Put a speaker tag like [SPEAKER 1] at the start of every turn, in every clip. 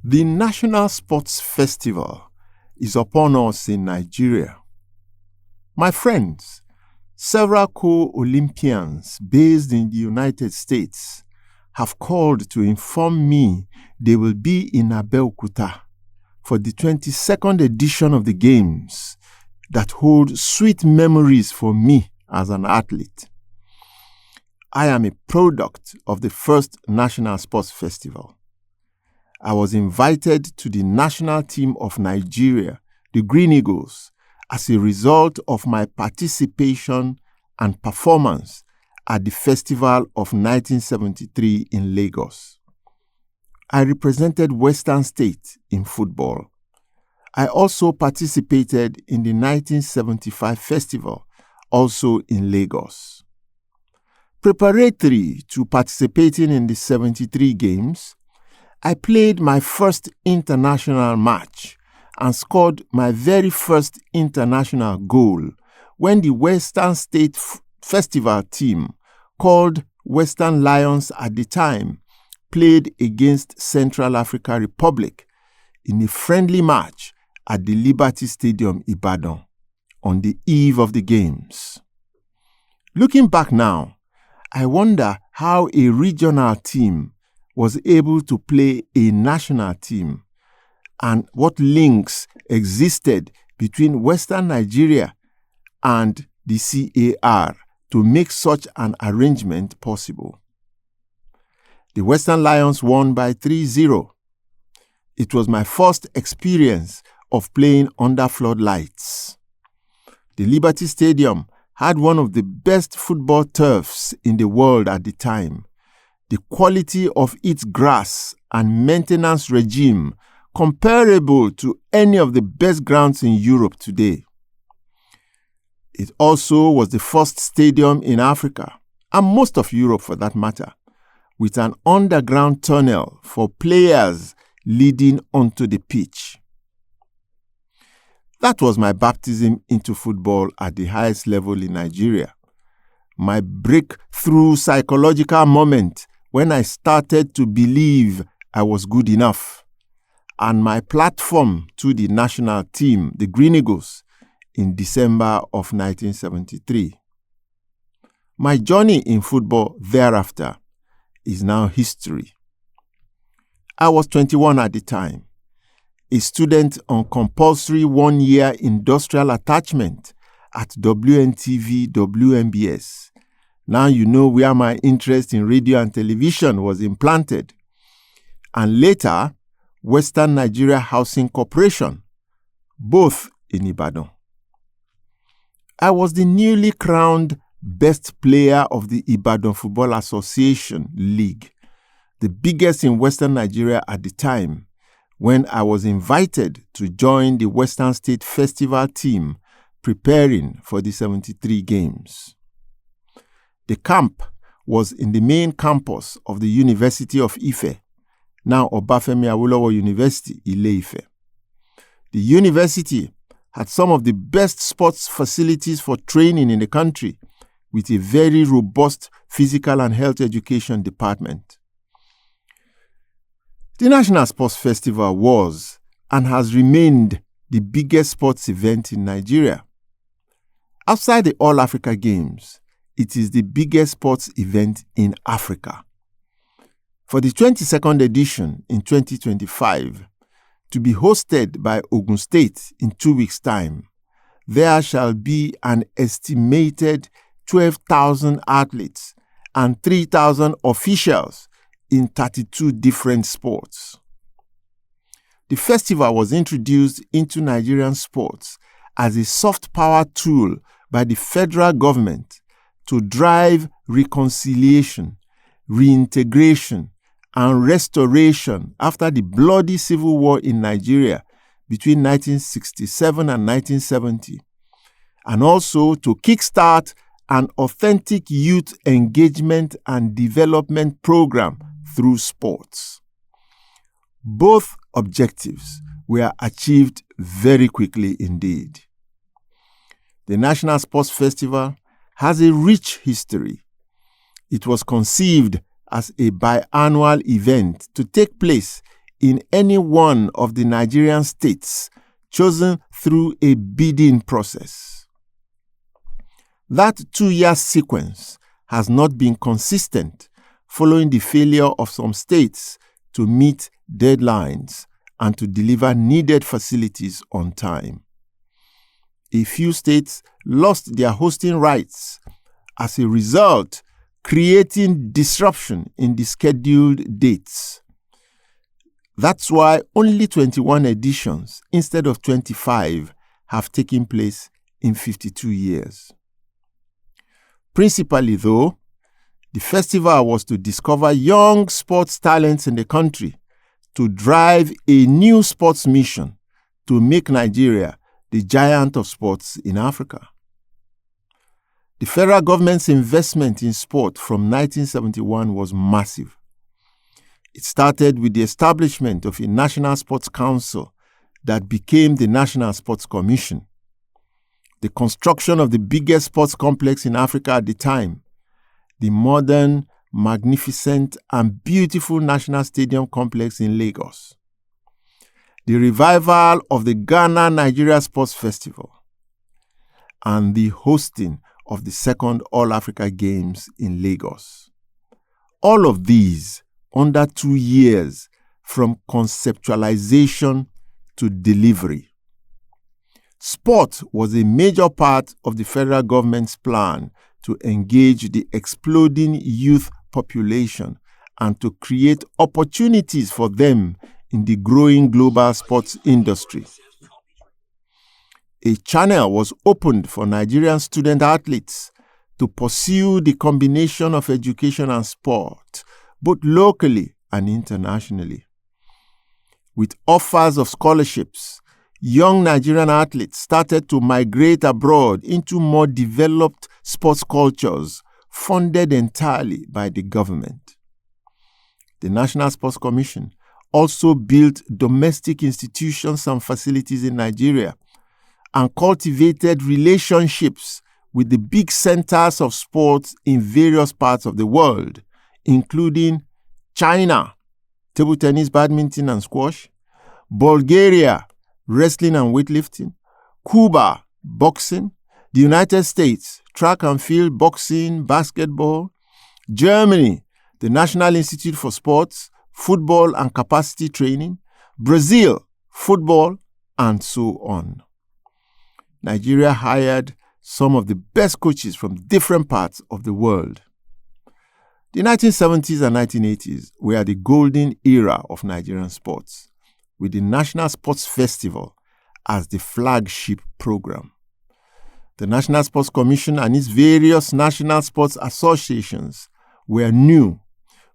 [SPEAKER 1] The National Sports Festival is upon us in Nigeria. My friends, several co-Olympians based in the United States have called to inform me they will be in Abeokuta for the 22nd edition of the Games that hold sweet memories for me as an athlete. I am a product of the first National Sports Festival. I was invited to the national team of Nigeria, the Green Eagles, as a result of my participation and performance at the Festival of 1973 in Lagos. I represented Western State in football. I also participated in the 1975 festival, also in Lagos. Preparatory to participating in the 73 Games, I played my first international match and scored my very first international goal when the Western State Festival team, called Western Lions at the time, played against Central African Republic in a friendly match at the Liberty Stadium, Ibadan, on the eve of the Games. Looking back now, I wonder how a regional team was able to play a national team and what links existed between Western Nigeria and the CAR to make such an arrangement possible. The Western Lions won by 3-0. It was my first experience of playing under floodlights. The Liberty Stadium had one of the best football turfs in the world at the time. The quality of its grass and maintenance regime comparable to any of the best grounds in Europe today. It also was the first stadium in Africa, and most of Europe for that matter, with an underground tunnel for players leading onto the pitch. That was my baptism into football at the highest level in Nigeria. My breakthrough psychological moment when I started to believe I was good enough, and my platform to the national team, the Green Eagles, in December of 1973. My journey in football thereafter is now history. I was 21 at the time, a student on compulsory one-year industrial attachment at WNTV WNBS. Now you know where my interest in radio and television was implanted. And later, Western Nigeria Housing Corporation, both in Ibadan. I was the newly crowned best player of the Ibadan Football Association League, the biggest in Western Nigeria at the time, when I was invited to join the Western State Festival team preparing for the 73 Games. The camp was in the main campus of the University of Ife, now Obafemi Awolowo University, Ile-Ife. The university had some of the best sports facilities for training in the country, with a very robust physical and health education department. The National Sports Festival was and has remained the biggest sports event in Nigeria. Outside the All Africa Games, it is the biggest sports event in Africa. For the 22nd edition in 2025, to be hosted by Ogun State in 2 weeks' time, there shall be an estimated 12,000 athletes and 3,000 officials in 32 different sports. The festival was introduced into Nigerian sports as a soft power tool by the federal government to drive reconciliation, reintegration, and restoration after the bloody civil war in Nigeria between 1967 and 1970, and also to kickstart an authentic youth engagement and development program through sports. Both objectives were achieved very quickly indeed. The National Sports Festival has a rich history. It was conceived as a biannual event to take place in any one of the Nigerian states chosen through a bidding process. That 2-year sequence has not been consistent following the failure of some states to meet deadlines and to deliver needed facilities on time. A few states lost their hosting rights as a result, creating disruption in the scheduled dates. That's why only 21 editions instead of 25 have taken place in 52 years. Principally, though, the festival was to discover young sports talents in the country, to drive a new sports mission to make Nigeria the giant of sports in Africa. The federal government's investment in sport from 1971 was massive. It started with the establishment of a National Sports Council that became the National Sports Commission, the construction of the biggest sports complex in Africa at the time, the modern, magnificent, and beautiful National Stadium complex in Lagos, the revival of the Ghana-Nigeria Sports Festival, and the hosting of the second All-Africa Games in Lagos. All of these under 2 years from conceptualization to delivery. Sport was a major part of the federal government's plan to engage the exploding youth population and to create opportunities for them in the growing global sports industry. A channel was opened for Nigerian student athletes to pursue the combination of education and sport, both locally and internationally. With offers of scholarships, young Nigerian athletes started to migrate abroad into more developed sports cultures funded entirely by the government. The National Sports Commission also built domestic institutions and facilities in Nigeria and cultivated relationships with the big centers of sports in various parts of the world, including China, table tennis, badminton, and squash, Bulgaria, wrestling and weightlifting, Cuba, boxing, the United States, track and field, boxing, basketball, Germany, the National Institute for Sports, football and capacity training, Brazil, football, and so on. Nigeria hired some of the best coaches from different parts of the world. The 1970s and 1980s were the golden era of Nigerian sports, with the National Sports Festival as the flagship program. The National Sports Commission and its various national sports associations were new,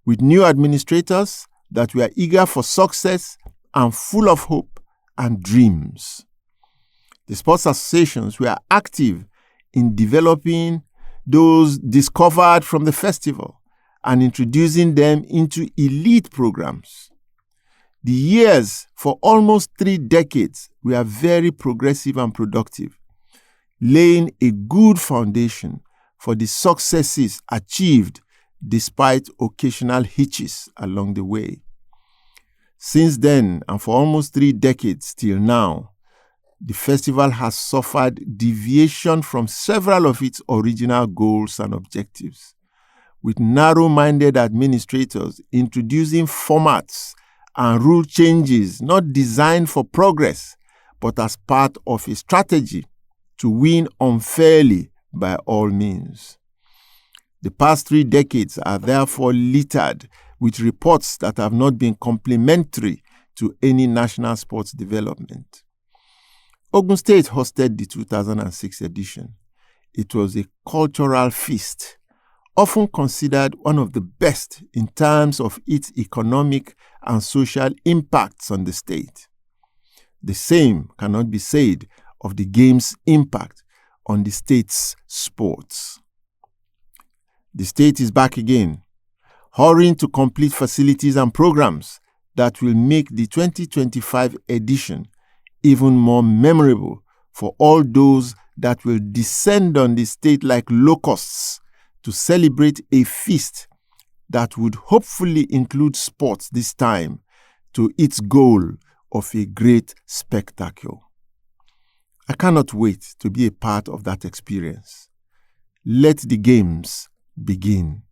[SPEAKER 1] with new administrators that were eager for success and full of hope and dreams. The sports associations were active in developing those discovered from the festival and introducing them into elite programs. The years for almost 3 decades were very progressive and productive, laying a good foundation for the successes achieved despite occasional hitches along the way. Since then, and for almost 3 decades till now, the festival has suffered deviation from several of its original goals and objectives, with narrow-minded administrators introducing formats and rule changes not designed for progress, but as part of a strategy to win unfairly by all means. The past 3 decades are therefore littered with reports that have not been complementary to any national sports development. Ogun State hosted the 2006 edition. It was a cultural feast, often considered one of the best in terms of its economic and social impacts on the state. The same cannot be said of the game's impact on the state's sports. The state is back again, hurrying to complete facilities and programs that will make the 2025 edition even more memorable for all those that will descend on the state like locusts to celebrate a feast that would hopefully include sports this time to its goal of a great spectacle. I cannot wait to be a part of that experience. Let the games begin.